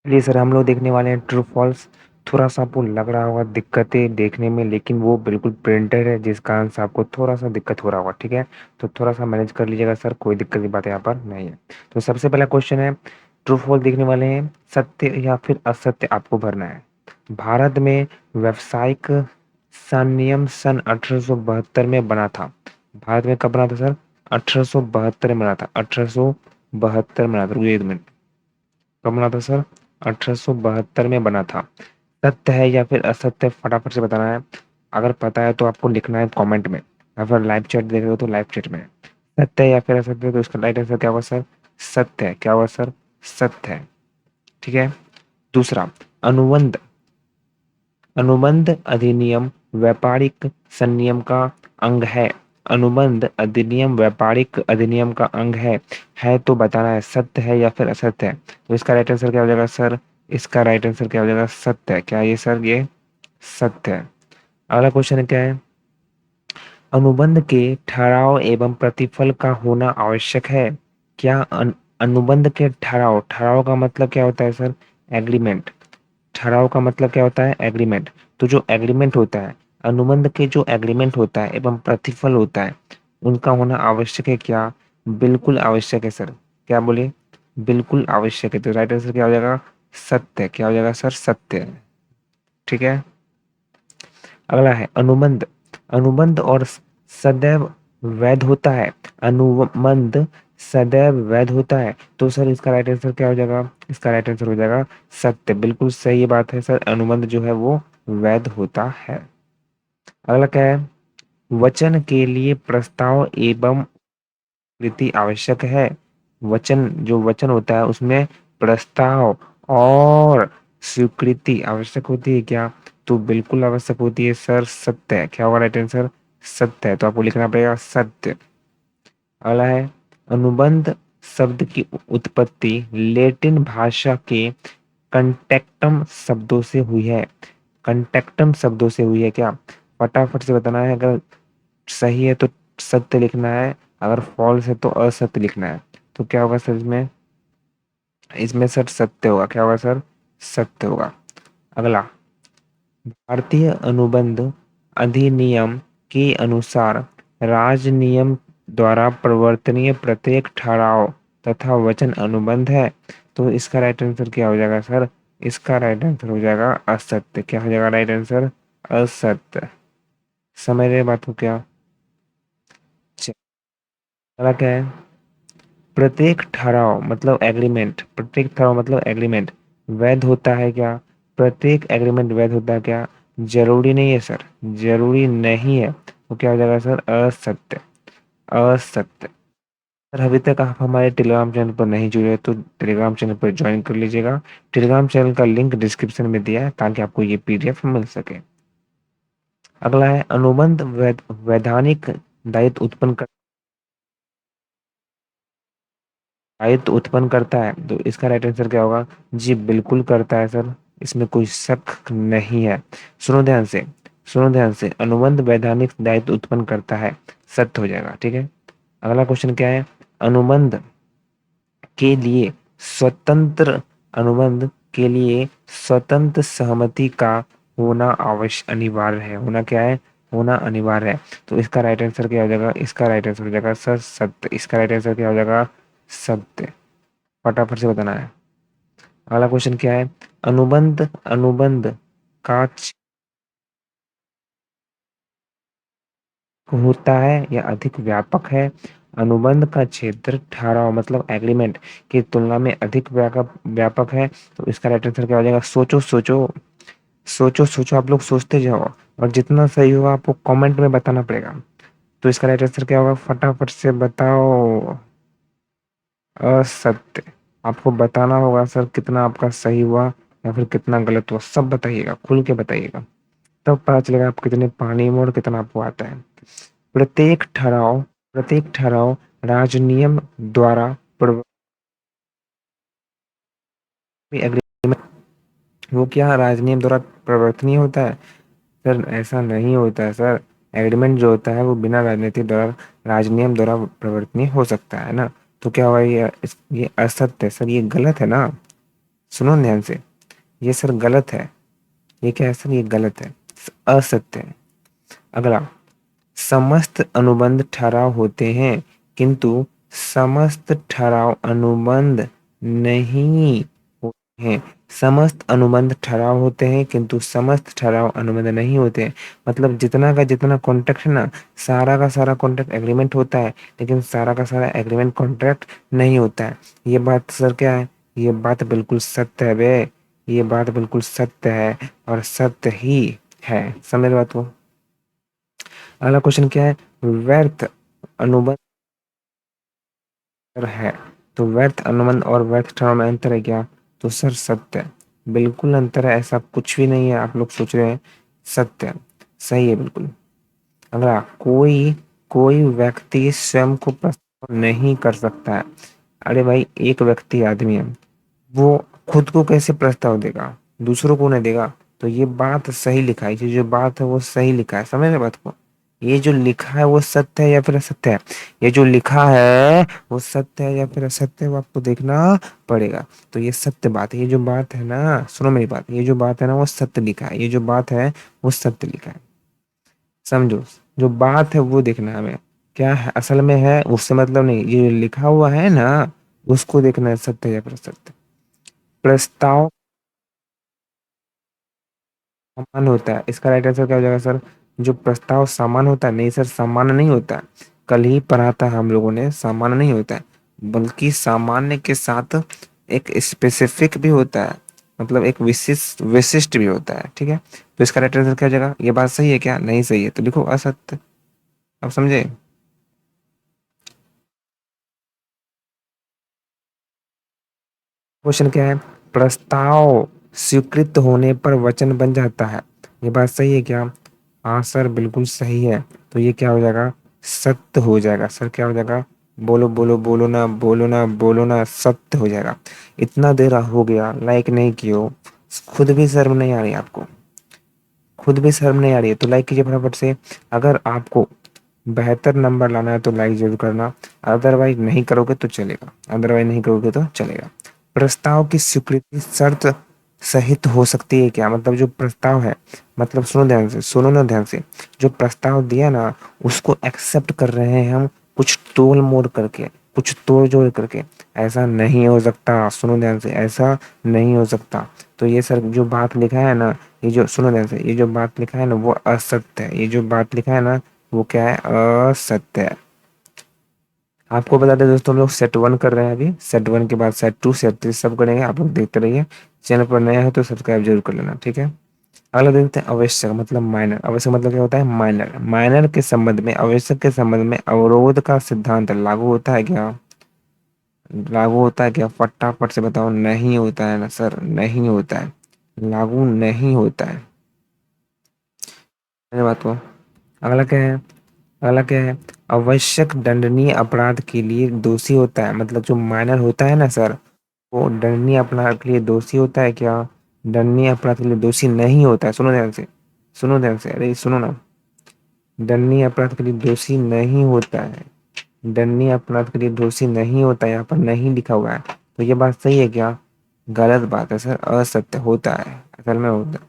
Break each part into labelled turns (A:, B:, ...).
A: चलिए सर, हम लोग देखने वाले हैं ट्रू फॉल्स। थोड़ा सा आपको लग रहा होगा दिक्कतें देखने में, लेकिन वो बिल्कुल प्रिंटेड है, जिस कारण से आपको थोड़ा सा दिक्कत हो रहा होगा। ठीक है, तो थोड़ा सा मैनेज कर लीजिएगा सर, कोई दिक्कत की बात यहाँ पर नहीं है। तो सबसे पहला क्वेश्चन है, ट्रू फॉल्स देखने वाले हैं, सत्य या फिर असत्य आपको भरना है। भारत में व्यावसायिक संनियम सन 1872 में बना था। भारत में कब बना था सर? 1872 में बना था। 1872 में बना था। रुकिए एक मिनट, कब बना था सर? 1872 में बना था। सत्य है या फिर असत्य, फटाफट से बताना है। अगर पता है तो आपको लिखना है कमेंट में, या फिर लाइव चैट देख रहे हो तो लाइव चैट में। सत्य है या फिर असत्य है, तो इसका राइट आंसर क्या होगा सर? सत्य है। क्या होगा सर? सत्य है। ठीक है। दूसरा, अनुबंध। अनुबंध अधिनियम व्यापारिक संनियम का अंग है। अनुबंध अधिनियम व्यापारिक अधिनियम का अंग है तो बताना है सत्य है या फिर असत्य है। तो इसका राइट आंसर क्या हो जाएगा सर? इसका राइट आंसर क्या हो जाएगा? सत्य है। क्या ये सर? ये सत्य है। अगला क्वेश्चन क्या है? अनुबंध के ठहराव एवं प्रतिफल का होना आवश्यक है। क्या अनुबंध के ठहराव, ठहराव का मतलब क्या होता है सर? एग्रीमेंट। ठहराव का मतलब क्या होता है? एग्रीमेंट। तो जो एग्रीमेंट होता है, अनुबंध के जो एग्रीमेंट होता है एवं प्रतिफल होता है, उनका होना आवश्यक है। क्या? बिल्कुल आवश्यक है सर। क्या बोले? बिल्कुल आवश्यक है। तो राइट आंसर क्या हो जाएगा? सत्य। क्या हो जाएगा सर? सत्य। ठीक है। अगला है अनुबंध। अनुबंध और सदैव वैध होता है। अनुबंध सदैव वैध होता है। तो सर इसका राइट आंसर क्या हो जाएगा? इसका राइट आंसर हो जाएगा सत्य। बिल्कुल सही बात है सर, अनुबंध जो है वो वैध होता है। अगला क्या है? वचन के लिए प्रस्ताव एवं स्वीकृति आवश्यक है। वचन, जो वचन होता है उसमें प्रस्ताव और स्वीकृति आवश्यक होती है। क्या? तो बिल्कुल आवश्यक होती है सर। सत्य है। क्या होगा राइट आंसर? सत्य है। तो आपको लिखना पड़ेगा सत्य। अगला है, अनुबंध शब्द की उत्पत्ति लैटिन भाषा के कंटेक्टम शब्दों से हुई है। कंटेक्टम शब्दों से हुई है। क्या? फटाफट से बताना है। अगर सही है तो सत्य लिखना है, अगर फॉल्स है तो असत्य लिखना है। तो क्या होगा सर इसमें? इसमें सर सत्य होगा। क्या होगा सर? सत्य होगा। अगला, भारतीय अनुबंध अधिनियम के अनुसार राज्य नियम द्वारा प्रवर्तनीय प्रत्येक ठहराव तथा वचन अनुबंध है। तो इसका राइट आंसर क्या हो जाएगा सर? इसका राइट आंसर हो जाएगा असत्य। क्या हो जाएगा राइट आंसर? असत्य। समझ रहे बात को क्या? चलिए, अगला क्या है? प्रत्येक ठहराव मतलब एग्रीमेंट, प्रत्येक ठहराव मतलब एग्रीमेंट वैध होता है। क्या? प्रत्येक एग्रीमेंट वैध होता है। क्या? जरूरी नहीं है सर, जरूरी नहीं है। तो क्या हो जाएगा सर? असत्य। असत्य। सर अभी तक आप हमारे टेलीग्राम चैनल पर नहीं जुड़े तो टेलीग्राम चैनल पर ज्वाइन कर लीजिएगा। टेलीग्राम चैनल का लिंक डिस्क्रिप्शन में दिया है, ताकि आपको ये पीडीएफ मिल सके। अगला है, अनुबंध वैधानिक दायित्व उत्पन्न कर, दायित्व उत्पन्न करता है। तो इसका राइट आंसर क्या होगा? जी बिल्कुल करता है सर, इसमें कोई शक नहीं है। सुनो ध्यान से, सुनो ध्यान से, अनुबंध वैधानिक दायित्व उत्पन्न करता है, सत्य हो जाएगा। ठीक है। अगला क्वेश्चन क्या है? अनुबंध के लिए स्वतंत्र, अनुबंध के लिए स्वतंत्र सहमति का होना आवश्यक अनिवार्य है। होना क्या है? होना अनिवार्य है। तो इसका राइट आंसर क्या हो जाएगा? इसका राइट आंसर हो जाएगा सर सत्य। इसका राइट आंसर क्या हो जाएगा? सत्य। फटाफट से बताना है। अगला क्वेश्चन क्या है? अनुबंध, अनुबंध का होता है या अधिक व्यापक है। अनुबंध का क्षेत्र ठहराव मतलब एग्रीमेंट की तुलना में अधिक व्यापक व्यापक है। तो इसका राइट आंसर क्या हो जाएगा? सोचो सोचो, सोचो सोचो, आप लोग सोचते जाओ, और जितना सही होगा आपको कमेंट में बताना पड़ेगा। तो इसका राइट आंसर क्या होगा? फटाफट से बताओ। असत्य। आपको बताना होगा सर कितना आपका सही हुआ या फिर कितना गलत हुआ, सब बताइएगा, खुल के बताइएगा, तब पता चलेगा आप कितने पानी में और कितना आपको आता है। प्रत्येक ठहराव, प्रत्येक ठहराव राजनियम द्वारा एग्रीमेंट, वो क्या राजनियम द्वारा प्रवर्तनीय होता है? सर ऐसा नहीं होता है सर। एग्रीमेंट जो होता है वो बिना राजनीति द्वारा, राजनियम द्वारा प्रवर्तनीय हो सकता है ना। तो क्या हुआ? ये असत्य है सर, ये गलत है ना। सुनो ध्यान से, ये सर गलत है। ये क्या है सर, ये गलत है, असत्य है। अगला, समस्त अनुबंध ठहराव होते हैं किंतु समस्त ठहराव अनुबंध नहीं होते हैं। समस्त अनुबंध ठहराव होते हैं किंतु समस्त ठहराव अनुबंध नहीं होते हैं। मतलब जितना का जितना कॉन्ट्रैक्ट है ना, सारा का सारा कॉन्ट्रैक्ट एग्रीमेंट होता है, लेकिन सारा का सारा एग्रीमेंट कॉन्ट्रैक्ट नहीं होता है। ये बात सर क्या है, ये बात बिल्कुल सत्य है बे, ये बात बिल्कुल सत्य है और सत्य ही है। समझ बात को। अगला क्वेश्चन क्या है, व्यर्थ अनुबंध है। तो व्यर्थ अनुबंध और व्यर्थ ठहराव में अंतर है क्या? तो सर सत्य है, बिल्कुल अंतर है, ऐसा कुछ भी नहीं है आप लोग सोच रहे हैं। सत्य है, सही है बिल्कुल। अगला, कोई कोई व्यक्ति स्वयं को प्रस्ताव नहीं कर सकता है। अरे भाई, एक व्यक्ति आदमी है, वो खुद को कैसे प्रस्ताव देगा, दूसरों को नहीं देगा। तो ये बात सही लिखा है, ये जो बात है वो सही लिखा है। समझ रहे बात को? ये जो लिखा है वो सत्य है या फिर असत्य है? ये जो लिखा है वो सत्य है या फिर असत्य है, वो आपको देखना पड़ेगा। तो ये सत्य बात है, ये जो बात है ना, सुनो मेरी बात, ये जो बात है ना वो सत्य लिखा है, ये जो बात है वो सत्य लिखा है। समझो, जो बात है वो देखना है हमें, क्या है असल में है उससे मतलब नहीं, ये जो लिखा हुआ है ना उसको देखना है, सत्य है या फिर असत्य। प्रस्ताव समान होता है, इसका राइट आंसर क्या हो जाएगा सर? जो प्रस्ताव समान होता है, नहीं सर सामान्य नहीं होता है। कल ही पढ़ा था हम लोगों ने, सामान्य नहीं होता है, बल्कि सामान्य के साथ एक स्पेसिफिक भी होता है, मतलब एक विशिष्ट विशिष्ट भी होता है। ठीक है, तो इसका राइट आंसर क्या हो जाएगा? ये बात सही है क्या? नहीं सही है तो लिखो असत्य। अब समझे? क्वेश्चन क्या है, प्रस्ताव स्वीकृत होने पर वचन बन जाता है। ये बात सही है क्या? हाँ सर बिल्कुल सही है। तो ये क्या हो जाएगा? सत्य हो जाएगा। सर क्या हो जाएगा? बोलो बोलो बोलो ना, बोलो ना, बोलो ना, सत्य हो जाएगा। इतना देर हो गया, लाइक नहीं कियो, खुद भी शर्म नहीं आ रही आपको? खुद भी शर्म नहीं आ रही है तो लाइक कीजिए फटाफट से। अगर आपको बेहतर नंबर लाना है तो लाइक जरूर करना, अदरवाइज नहीं करोगे तो चलेगा, अदरवाइज नहीं करोगे तो चलेगा। प्रस्ताव की स्वीकृति शर्त सहित हो सकती है क्या? मतलब जो प्रस्ताव है, मतलब सुनो ध्यान से, सुनो ना ध्यान से, जो प्रस्ताव दिया ना उसको एक्सेप्ट कर रहे हैं हम, कुछ तोल मोड़ करके, कुछ तोड़ जोड़ करके। ऐसा नहीं हो सकता, सुनो ध्यान से, ऐसा नहीं हो सकता। तो ये सर जो बात लिखा है ना, ये जो सुनो ध्यान से, ये जो बात लिखा है ना वो असत्य है, ये जो बात लिखा है ना वो क्या है? असत्य है। आपको बता दें दोस्तों, हम लोग सेट वन कर रहे हैं अभी, सेट वन के बाद सेट टू सेट थ्री सब करेंगे, आप लोग देखते रहिए। चैनल पर नया है तो सब्सक्राइब जरूर कर लेना, ठीक है। अगला देखते हैं, आवश्यक मतलब माइनर। आवश्यक मतलब क्या होता है? माइनर। माइनर के संबंध में, आवश्यक के संबंध में अवरोध का सिद्धांत लागू होता है क्या? लागू होता है क्या? फटाफट से बताओ। नहीं होता है ना सर, नहीं होता है, लागू नहीं होता है। मेरी बात को। अगला क्या है? अगला क्या है? आवश्यक दंडनीय अपराध के लिए दोषी होता है। मतलब जो माइनर होता है ना सर, वो दंडनीय अपराध के लिए दोषी होता है क्या? दंडनीय अपराध के लिए दोषी नहीं होता है। सुनो ध्यान से, सुनो ध्यान से, अरे सुनो ना, दंडनीय अपराध के लिए दोषी नहीं होता है, दंडनीय अपराध के लिए दोषी नहीं होता है, यहाँ पर नहीं लिखा हुआ है। तो ये बात सही है क्या? गलत बात है सर, असत्य होता है, असल में होता है।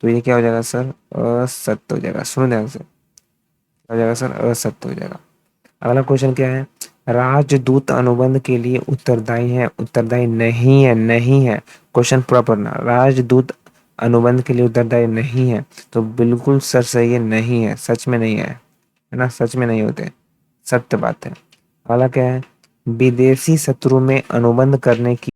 A: तो ये क्या हो जाएगा सर? असत्य हो जाएगा। सुनो ध्यान से, हो जाएगा सर, असत्य हो जाएगा। अगला क्वेश्चन क्या है? राजदूत अनुबंध के लिए उत्तरदायी है, उत्तरदायी नहीं है, नहीं है। क्वेश्चन पूरा पढ़ना, राजदूत अनुबंध के लिए उत्तरदायी नहीं है, तो बिल्कुल सर सही है, नहीं है, सच में नहीं है ना, सच में नहीं होते, सत्य बात है। अगला क्या है? विदेशी शत्रु में अनुबंध करने की